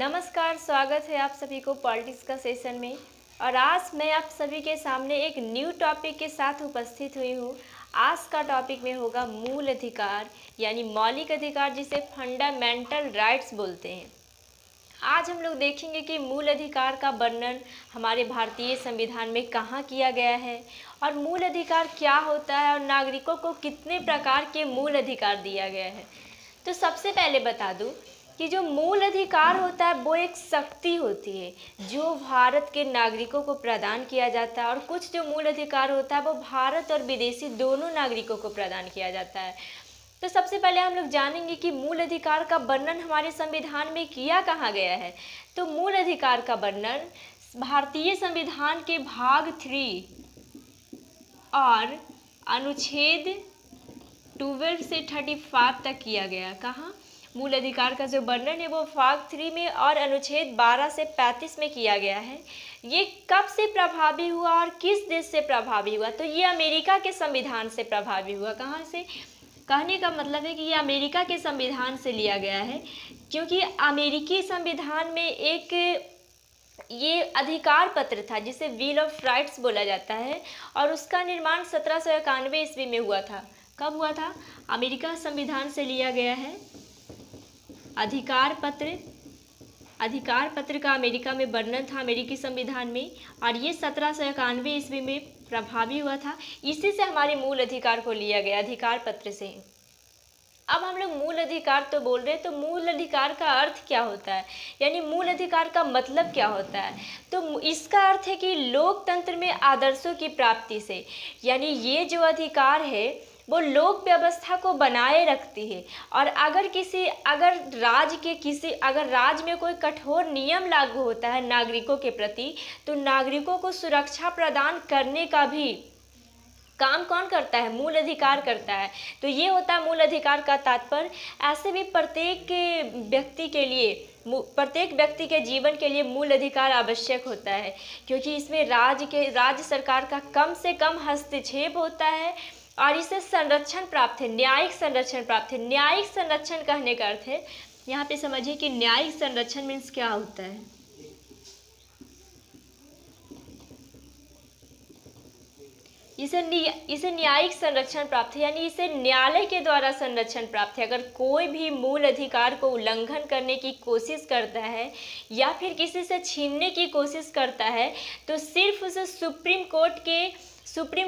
नमस्कार, स्वागत है आप सभी को पॉलिटिक्स का सेशन में। और आज मैं आप सभी के सामने एक न्यू टॉपिक के साथ उपस्थित हुई हूँ। आज का टॉपिक में होगा मूल अधिकार यानी मौलिक अधिकार, जिसे फंडामेंटल राइट्स बोलते हैं। आज हम लोग देखेंगे कि मूल अधिकार का वर्णन हमारे भारतीय संविधान में कहाँ किया गया है और मूल अधिकार क्या होता है और नागरिकों को कितने प्रकार के मूल अधिकार दिया गया है। तो सबसे पहले बता दूं कि जो मूल अधिकार होता है वो एक शक्ति होती है जो भारत के नागरिकों को प्रदान किया जाता है, और कुछ जो मूल अधिकार होता है वो भारत और विदेशी दोनों नागरिकों को प्रदान किया जाता है। तो सबसे पहले हम लोग जानेंगे कि मूल अधिकार का वर्णन हमारे संविधान में किया कहाँ गया है। तो मूल अधिकार का वर्णन भारतीय संविधान के भाग 3 और अनुच्छेद 12 से 35 तक किया गया। कहाँ? मूल अधिकार का जो वर्णन है वो भाग 3 में और अनुच्छेद 12 से 35 में किया गया है। ये कब से प्रभावी हुआ और किस देश से प्रभावी हुआ? तो ये अमेरिका के संविधान से प्रभावी हुआ। कहाँ से? कहने का मतलब है कि ये अमेरिका के संविधान से लिया गया है, क्योंकि अमेरिकी संविधान में एक ये अधिकार पत्र था जिसे बिल ऑफ राइट्स बोला जाता है, और उसका निर्माण 1791 ईस्वी में हुआ था। कब हुआ था? अमेरिका संविधान से लिया गया है अधिकार पत्र का अमेरिका में वर्णन था अमेरिकी संविधान में, और ये 1791 ईस्वी में प्रभावी हुआ था। इसी से हमारे मूल अधिकार को लिया गया, अधिकार पत्र से। अब हम लोग मूल अधिकार तो बोल रहे हैं, तो मूल अधिकार का अर्थ क्या होता है, यानी मूल अधिकार का मतलब क्या होता है? तो इसका अर्थ है कि लोकतंत्र में आदर्शों की प्राप्ति से, यानी ये जो अधिकार है वो लोक व्यवस्था को बनाए रखती है। और अगर राज्य में कोई कठोर नियम लागू होता है नागरिकों के प्रति, तो नागरिकों को सुरक्षा प्रदान करने का भी काम कौन करता है? मूल अधिकार करता है। तो ये होता है मूल अधिकार का तात्पर्य। ऐसे भी प्रत्येक व्यक्ति के जीवन के लिए मूल अधिकार आवश्यक होता है, क्योंकि इसमें राज्य सरकार का कम से कम हस्तक्षेप होता है और इसे संरक्षण प्राप्त है, न्यायिक संरक्षण प्राप्त है। न्यायिक संरक्षण कहने का अर्थ है, यहाँ पे समझिए कि न्यायिक संरक्षण मीन्स क्या होता है। इसे न्यायिक संरक्षण प्राप्त है, यानी इसे न्यायालय के द्वारा संरक्षण प्राप्त है। अगर कोई भी मूल अधिकार को उल्लंघन करने की कोशिश करता है या फिर किसी से छीनने की कोशिश करता है, तो सिर्फ उसे सुप्रीम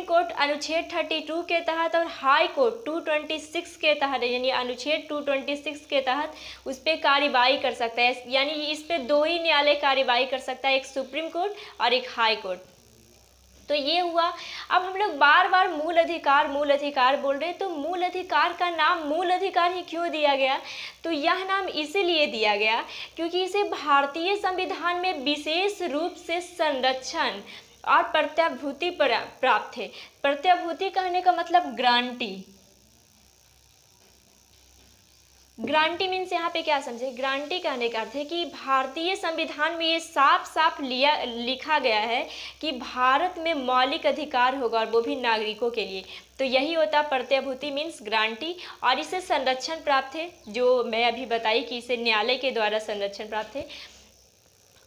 कोर्ट अनुच्छेद 32 के तहत और हाई कोर्ट 226 के तहत, यानी अनुच्छेद 226 के तहत उस पर कार्यवाही कर सकता है। यानी इस पे दो ही न्यायालय कार्यवाही कर सकता है, एक सुप्रीम कोर्ट और एक हाई कोर्ट। तो ये हुआ। अब हम लोग बार बार मूल अधिकार बोल रहे हैं, तो मूल अधिकार का नाम मूल अधिकार ही क्यों दिया गया? तो यह नाम इसीलिए दिया गया क्योंकि इसे भारतीय संविधान में विशेष रूप से संरक्षण और प्रत्याभूति प्राप्त है। प्रत्याभूति कहने का मतलब ग्रांटी मीन्स यहाँ पे क्या समझे? ग्रांटी कहने का अर्थ है कि भारतीय संविधान में ये साफ लिखा गया है कि भारत में मौलिक अधिकार होगा, और वो भी नागरिकों के लिए। तो यही होता है प्रत्याभूति मीन्स ग्रांटी, और इसे संरक्षण प्राप्त है, जो मैं अभी बताई कि इसे न्यायालय के द्वारा संरक्षण प्राप्त है।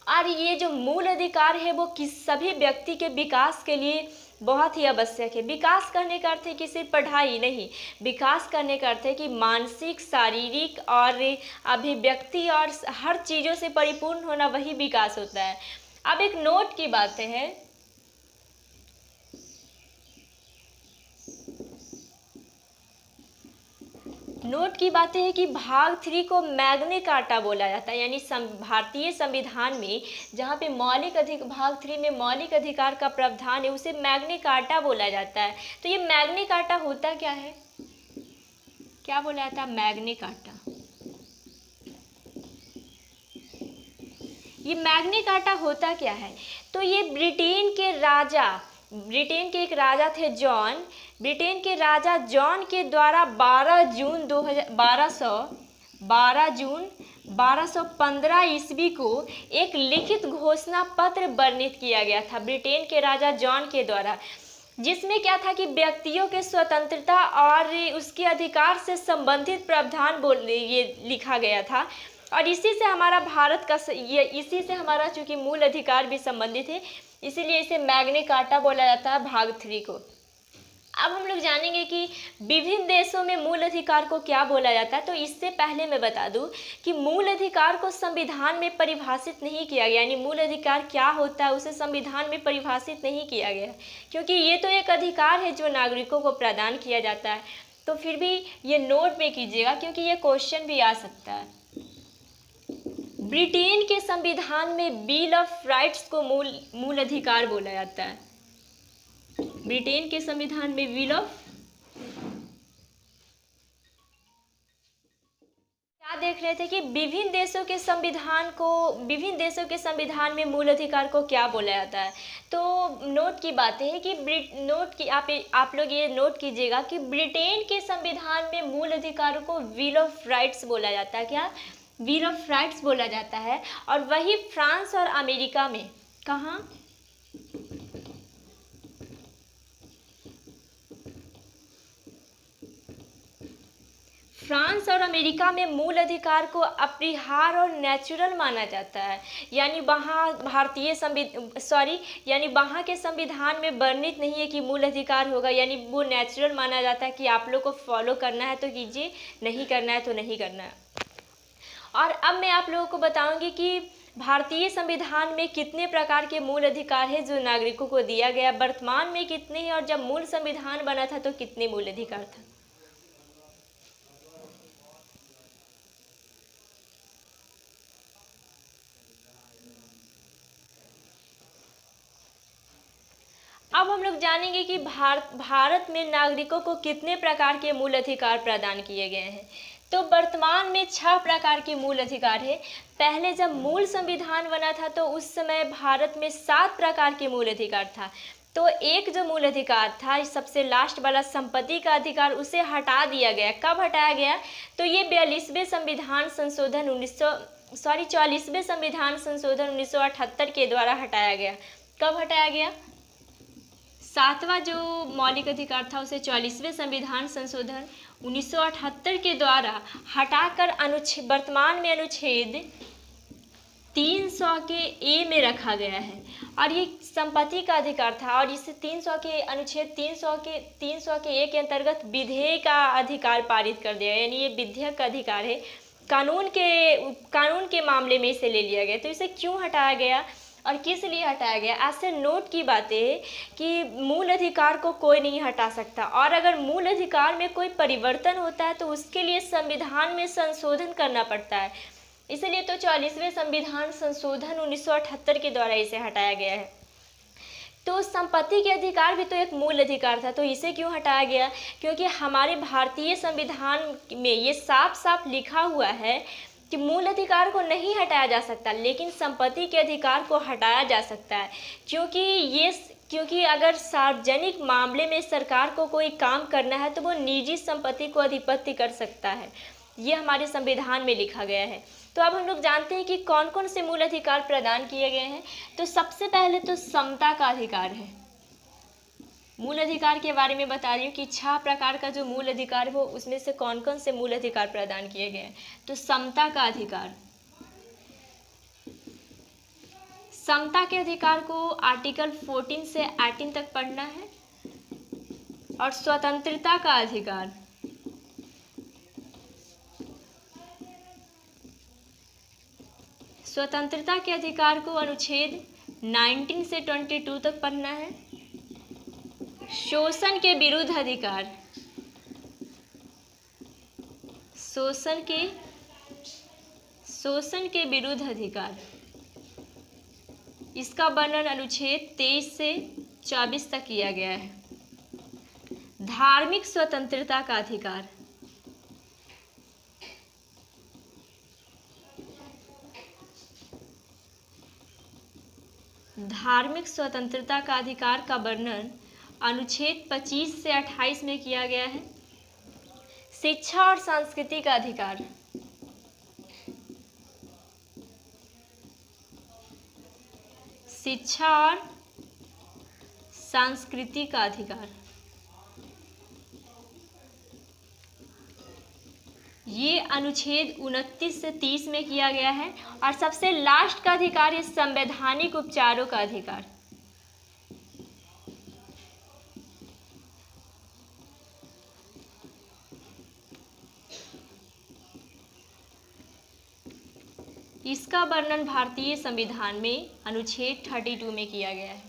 और ये जो मूल अधिकार है वो सभी व्यक्ति के विकास के लिए बहुत ही आवश्यक है। विकास करने का अर्थ है कि सिर्फ पढ़ाई नहीं, विकास करने का अर्थ है कि मानसिक, शारीरिक और अभिव्यक्ति और हर चीज़ों से परिपूर्ण होना, वही विकास होता है। अब एक नोट की बातें हैं। नोट की बातें हैं कि भाग 3 को मैग्ना कार्टा बोला जाता है, यानी भारतीय संविधान में जहाँ पे भाग 3 में मौलिक अधिकार का प्रावधान है, उसे मैग्ना कार्टा बोला जाता है। तो ये मैग्ना कार्टा होता क्या है? क्या बोला जाता है मैग्ना कार्टा? ये मैग्ना कार्टा होता क्या है? तो ये ब्रिटेन के एक राजा थे जॉन। ब्रिटेन के राजा जॉन के द्वारा 12 जून 1215 ईस्वी को एक लिखित घोषणा पत्र वर्णित किया गया था ब्रिटेन के राजा जॉन के द्वारा, जिसमें क्या था कि व्यक्तियों के स्वतंत्रता और उसके अधिकार से संबंधित प्रावधान ये लिखा गया था। और इसी से हमारा भारत का ये इसी से हमारा चूंकि मूल अधिकार भी संबंधित है, इसीलिए इसे मैग्ना कार्टा बोला जाता है, भाग 3 को। अब हम लोग जानेंगे कि विभिन्न देशों में मूल अधिकार को क्या बोला जाता है। तो इससे पहले मैं बता दूं कि मूल अधिकार को संविधान में परिभाषित नहीं किया गया, यानी मूल अधिकार क्या होता है उसे संविधान में परिभाषित नहीं किया गया, क्योंकि ये तो एक अधिकार है जो नागरिकों को प्रदान किया जाता है। तो फिर भी ये नोट में कीजिएगा, क्योंकि ये क्वेश्चन भी आ सकता है। ब्रिटेन के संविधान में बिल ऑफ राइट्स को मूल अधिकार बोला जाता है। ब्रिटेन के संविधान में बिल ऑफ, क्या देख रहे थे कि विभिन्न देशों के संविधान में मूल अधिकार को क्या बोला जाता है। तो नोट की बातें है कि आप लोग ये नोट कीजिएगा कि ब्रिटेन के संविधान में मूल अधिकारों को बिल ऑफ राइट्स बोला जाता है। क्या? बिल ऑफ राइट्स बोला जाता है। और वही फ्रांस और अमेरिका में, कहाँ? फ्रांस और अमेरिका में मूल अधिकार को अपरिहार्य और नेचुरल माना जाता है, यानी वहाँ वहाँ के संविधान में वर्णित नहीं है कि मूल अधिकार होगा, यानी वो नेचुरल माना जाता है कि आप लोग को फॉलो करना है तो कीजिए, नहीं करना है तो नहीं करना है। और अब मैं आप लोगों को बताऊंगी कि भारतीय संविधान में कितने प्रकार के मूल अधिकार है जो नागरिकों को दिया गया, वर्तमान में कितने हैं, और जब मूल संविधान बना था तो कितने मूल अधिकार था। अब हम लोग जानेंगे कि भारत में नागरिकों को कितने प्रकार के मूल अधिकार प्रदान किए गए हैं। तो वर्तमान में 6 प्रकार के मूल अधिकार है। पहले जब मूल संविधान बना था तो उस समय भारत में 7 प्रकार के मूल अधिकार था। तो एक जो मूल अधिकार था, सबसे लास्ट वाला संपत्ति का अधिकार, उसे हटा दिया गया। कब हटाया गया? तो ये 44वें संविधान संशोधन 1978 के द्वारा हटाया गया। कब हटाया गया? 7वां जो मौलिक अधिकार था उसे 44वें संविधान संशोधन 1978 के द्वारा हटाकर वर्तमान में अनुच्छेद 300 के ए में रखा गया है। और ये संपत्ति का अधिकार था, और इसे 300 के अनुच्छेद 300 के ए के अंतर्गत विधेयक का अधिकार पारित कर दिया, यानी ये विधेयक का अधिकार है। कानून के मामले में इसे ले लिया गया। तो इसे क्यों हटाया गया और किस लिए हटाया गया? ऐसे नोट की बातें है कि मूल अधिकार को कोई नहीं हटा सकता, और अगर मूल अधिकार में कोई परिवर्तन होता है तो उसके लिए संविधान में संशोधन करना पड़ता है। इसलिए तो 44वें संविधान संशोधन 1978 के द्वारा इसे हटाया गया है। तो संपत्ति के अधिकार भी तो एक मूल अधिकार था, तो इसे क्यों हटाया गया? क्योंकि हमारे भारतीय संविधान में ये साफ साफ लिखा हुआ है कि मूल अधिकार को नहीं हटाया जा सकता, लेकिन संपत्ति के अधिकार को हटाया जा सकता है। क्योंकि अगर सार्वजनिक मामले में सरकार को कोई काम करना है तो वो निजी संपत्ति को अधिपत्य कर सकता है। ये हमारे संविधान में लिखा गया है। तो अब हम लोग जानते हैं कि कौन कौन से मूल अधिकार प्रदान किए गए हैं। तो सबसे पहले तो समता का अधिकार है। मूल अधिकार के बारे में बता रही हूँ कि 6 प्रकार का जो मूल अधिकार हो उसमें से कौन कौन से मूल अधिकार प्रदान किए गए हैं। तो समता का अधिकार, समता के अधिकार को आर्टिकल 14 से 18 तक पढ़ना है। और स्वतंत्रता का अधिकार, स्वतंत्रता के अधिकार को अनुच्छेद 19 से 22 तक पढ़ना है। शोषण के विरुद्ध अधिकार, शोषण के विरुद्ध अधिकार, इसका वर्णन अनुच्छेद 23 से 24 तक किया गया है। धार्मिक स्वतंत्रता का अधिकार, धार्मिक स्वतंत्रता का अधिकार का वर्णन अनुच्छेद 25 से 28 में किया गया है। शिक्षा और संस्कृति का अधिकार, शिक्षा और संस्कृति का अधिकार, ये अनुच्छेद 29 से 30 में किया गया है। और सबसे लास्ट का अधिकार है संवैधानिक उपचारों का अधिकार। इसका वर्णन भारतीय संविधान में अनुच्छेद 32 में किया गया है।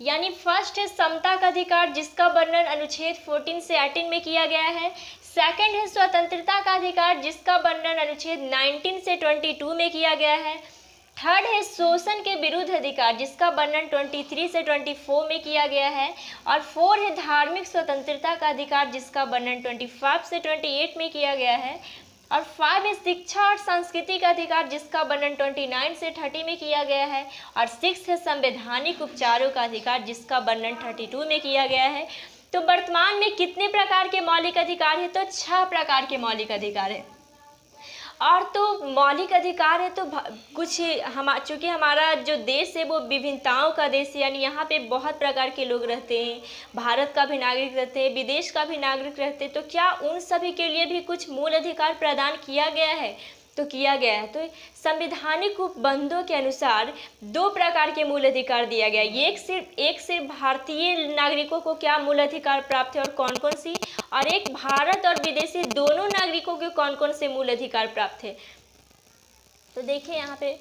यानी फर्स्ट है समता का अधिकार, जिसका वर्णन अनुच्छेद 14 से 18 में किया गया है। सेकंड है स्वतंत्रता का अधिकार, जिसका वर्णन अनुच्छेद 19 से 22 में किया गया है। थर्ड है शोषण के विरुद्ध अधिकार, जिसका वर्णन 23 से 24 में किया गया है। और फोर है धार्मिक स्वतंत्रता का अधिकार, जिसका वर्णन 25 से 28 में किया गया है। और 5 है शिक्षा और संस्कृति का अधिकार, जिसका वर्णन 29 से 30 में किया गया है। और 6 है संवैधानिक उपचारों का अधिकार, जिसका वर्णन 32 में किया गया है। तो वर्तमान में कितने प्रकार के मौलिक अधिकार है? तो 6 प्रकार के मौलिक अधिकार है। और तो मौलिक अधिकार है तो कुछ चूँकि हमारा जो देश है वो विभिन्नताओं का देश है, यानी यहाँ पे बहुत प्रकार के लोग रहते हैं। भारत का भी नागरिक रहते हैं, विदेश का भी नागरिक रहते हैं। तो क्या उन सभी के लिए भी कुछ मूल अधिकार प्रदान किया गया है? तो किया गया है। तो संवैधानिक उपबंधों के अनुसार 2 प्रकार के मूल अधिकार दिया गया है। एक सिर्फ भारतीय नागरिकों को क्या मूल अधिकार प्राप्त है और कौन कौन सी, और एक भारत और विदेशी दोनों नागरिकों को कौन कौन से मूल अधिकार प्राप्त है। तो देखिए यहाँ पे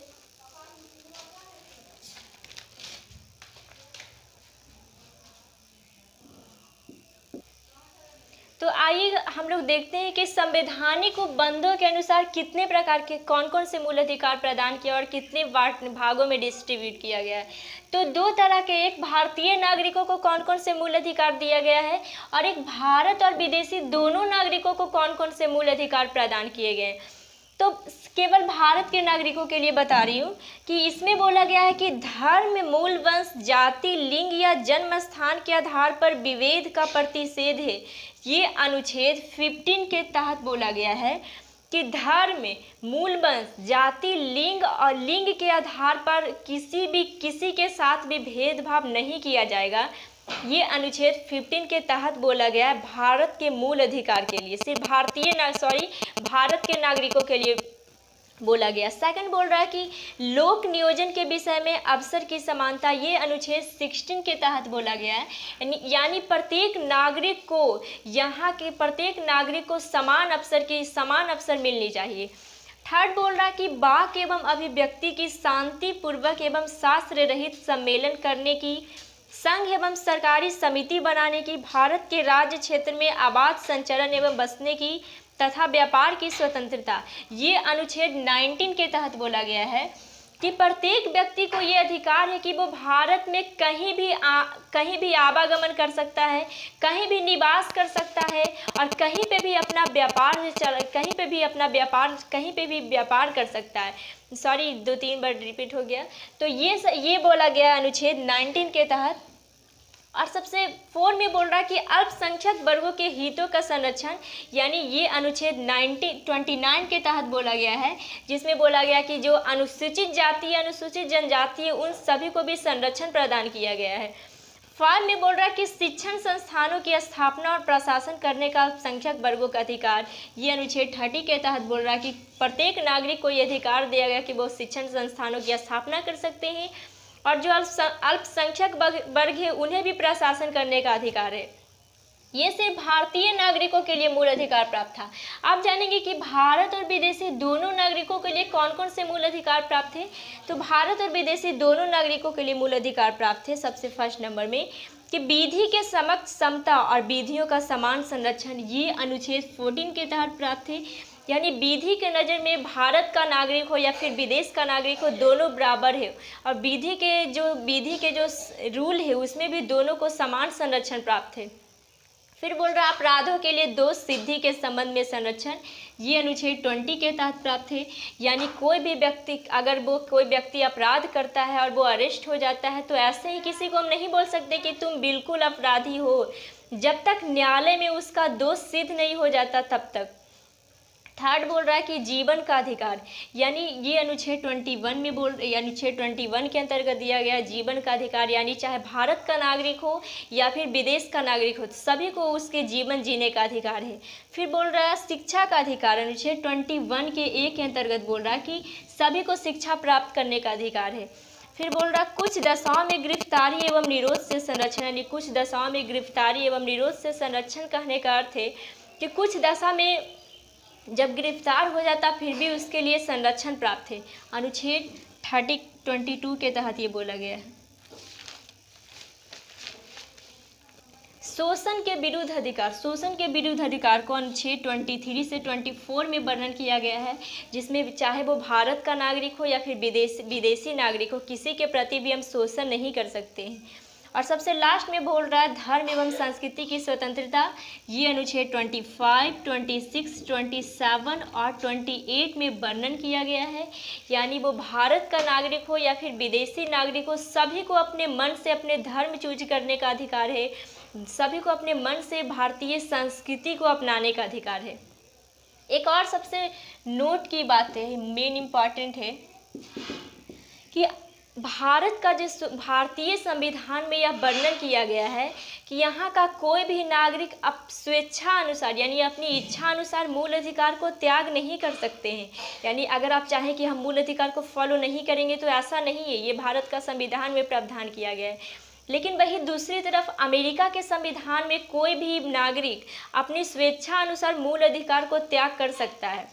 तो आइए हम लोग देखते हैं कि संवैधानिक उपबंधों के अनुसार कितने प्रकार के कौन कौन से मूल अधिकार प्रदान किया और कितने भागों में डिस्ट्रीब्यूट किया गया है। तो 2 तरह के, एक भारतीय नागरिकों को कौन कौन से मूल अधिकार दिया गया है और एक भारत और विदेशी दोनों नागरिकों को कौन कौन से मूल अधिकार प्रदान किए गए हैं। तो केवल भारत के नागरिकों के लिए बता रही हूँ कि इसमें बोला गया है कि धर्म, मूल वंश, जाति, लिंग या जन्म स्थान के आधार पर विभेद का प्रतिषेध है। ये अनुच्छेद 15 के तहत बोला गया है कि धर्म, मूल वंश, जाति, लिंग और लिंग के आधार पर किसी के साथ भी भेदभाव नहीं किया जाएगा। ये अनुच्छेद 15 के तहत बोला गया है भारत के मूल अधिकार के लिए, सिर्फ भारत के नागरिकों के लिए बोला गया। सेकंड बोल रहा है कि लोक नियोजन के विषय में अवसर की समानता, ये अनुच्छेद 16 के तहत बोला गया है। यानी प्रत्येक नागरिक को, यहाँ के प्रत्येक नागरिक को समान अवसर मिलनी चाहिए। थर्ड बोल रहा है कि वाक एवं अभिव्यक्ति की शांतिपूर्वक एवं शास्त्र रहित सम्मेलन करने की, संघ एवं सरकारी समिति बनाने की, भारत के राज्य क्षेत्र में आबाद संचरण एवं बसने की तथा व्यापार की स्वतंत्रता, ये अनुच्छेद 19 के तहत बोला गया है कि प्रत्येक व्यक्ति को ये अधिकार है कि वो भारत में कहीं भी आवागमन कर सकता है, कहीं भी निवास कर सकता है और कहीं पे भी अपना व्यापार कर सकता है। सॉरी, 2-3 बार रिपीट हो गया। तो ये बोला गया अनुच्छेद 19 के तहत। और सबसे 4 में बोल रहा है कि अल्पसंख्यक वर्गों के हितों का संरक्षण, यानी ये अनुच्छेद 29 के तहत बोला गया है, जिसमें बोला गया कि जो अनुसूचित जाति, अनुसूचित जनजाति है, उन सभी को भी संरक्षण प्रदान किया गया है। 5 में बोल रहा है कि शिक्षण संस्थानों की स्थापना और प्रशासन करने का अल्पसंख्यक वर्गों का अधिकार, ये अनुच्छेद 30 के तहत बोल रहा है कि प्रत्येक नागरिक को ये अधिकार दिया गया कि वो शिक्षण संस्थानों की स्थापना कर सकते हैं और जो अल्पसंख्यक वर्ग है उन्हें भी प्रशासन करने का अधिकार है। ये सिर्फ भारतीय नागरिकों के लिए मूल अधिकार प्राप्त था। आप जानेंगे कि भारत और विदेशी दोनों नागरिकों के लिए कौन कौन से मूल अधिकार प्राप्त है। तो भारत और विदेशी दोनों नागरिकों के लिए मूल अधिकार प्राप्त है। सबसे फर्स्ट नंबर में कि विधि के समक्ष समता और विधियों का समान संरक्षण, ये अनुच्छेद 14 के तहत प्राप्त है। यानी विधि के नज़र में भारत का नागरिक हो या फिर विदेश का नागरिक हो, दोनों बराबर है और विधि के जो रूल है उसमें भी दोनों को समान संरक्षण प्राप्त है। फिर बोल रहा अपराधों के लिए दोष सिद्धि के संबंध में संरक्षण, ये अनुच्छेद 20 के तहत प्राप्त है। यानी अगर कोई व्यक्ति अपराध करता है और वो अरेस्ट हो जाता है तो ऐसे ही किसी को हम नहीं बोल सकते कि तुम बिल्कुल अपराधी हो, जब तक न्यायालय में उसका दोष सिद्ध नहीं हो जाता तब तक। थर्ड बोल रहा है कि जीवन का अधिकार, यानी ये अनुच्छेद 21 में अनुच्छेद 21 के अंतर्गत दिया गया जीवन का अधिकार, यानी चाहे भारत का नागरिक हो या फिर विदेश का नागरिक हो, सभी को उसके जीवन जीने का अधिकार है। फिर बोल रहा है शिक्षा का अधिकार, अनुच्छेद 21 के ए के अंतर्गत बोल रहा है कि सभी को शिक्षा प्राप्त करने का अधिकार है। फिर बोल रहा कुछ दशाओं में गिरफ्तारी एवं निरोध से संरक्षण, यानी कुछ दशाओं में गिरफ्तारी एवं निरोध से संरक्षण कहने का अर्थ है कि कुछ दशा में जब गिरफ्तार हो जाता फिर भी उसके लिए संरक्षण प्राप्त है। अनुच्छेद 22 के तहत ये बोला गया है। शोषण के विरुद्ध अधिकार, शोषण के विरुद्ध अधिकार को अनुच्छेद 23 से 24 में वर्णन किया गया है, जिसमें चाहे वो भारत का नागरिक हो या फिर विदेशी नागरिक हो, किसी के प्रति भी हम शोषण नहीं कर सकते हैं। और सबसे लास्ट में बोल रहा है धर्म एवं संस्कृति की स्वतंत्रता, ये अनुच्छेद 25, 26, 27 और 28 में वर्णन किया गया है, यानी वो भारत का नागरिक हो या फिर विदेशी नागरिक हो, सभी को अपने मन से अपने धर्म चूज करने का अधिकार है, सभी को अपने मन से भारतीय संस्कृति को अपनाने का अधिकार है। एक और सबसे नोट की बात है, मेन इम्पॉर्टेंट है कि भारत का जिस भारतीय संविधान में यह वर्णन किया गया है कि यहाँ का कोई भी नागरिक स्वेच्छा अनुसार यानी अपनी इच्छा अनुसार मूल अधिकार को त्याग नहीं कर सकते हैं। यानी अगर आप चाहें कि हम मूल अधिकार को फॉलो नहीं करेंगे तो ऐसा नहीं है, ये भारत का संविधान में प्रावधान किया गया है। लेकिन वही दूसरी तरफ अमेरिका के संविधान में कोई भी नागरिक अपनी स्वेच्छा अनुसार मूल अधिकार को त्याग कर सकता है,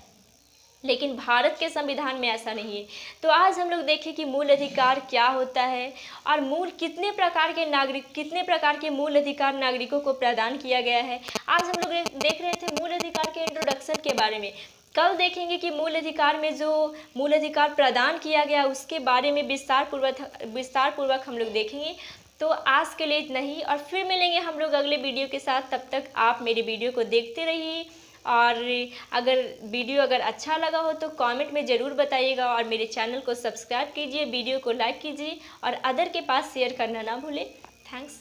लेकिन भारत के संविधान में ऐसा नहीं है। तो आज हम लोग देखें कि मूल अधिकार क्या होता है और कितने प्रकार के मूल अधिकार नागरिकों को प्रदान किया गया है। आज हम लोग देख रहे थे मूल अधिकार के इंट्रोडक्शन के बारे में। कल देखेंगे कि मूल अधिकार में जो मूल अधिकार प्रदान किया गया उसके बारे में विस्तार पूर्वक हम लोग देखेंगे। तो आज के लिए इतना ही, और फिर मिलेंगे हम लोग अगले वीडियो के साथ। तब तक आप मेरी वीडियो को देखते रहिए, और अगर वीडियो अच्छा लगा हो तो कमेंट में ज़रूर बताइएगा, और मेरे चैनल को सब्सक्राइब कीजिए, वीडियो को लाइक कीजिए और अदर के पास शेयर करना ना भूलें। थैंक्स।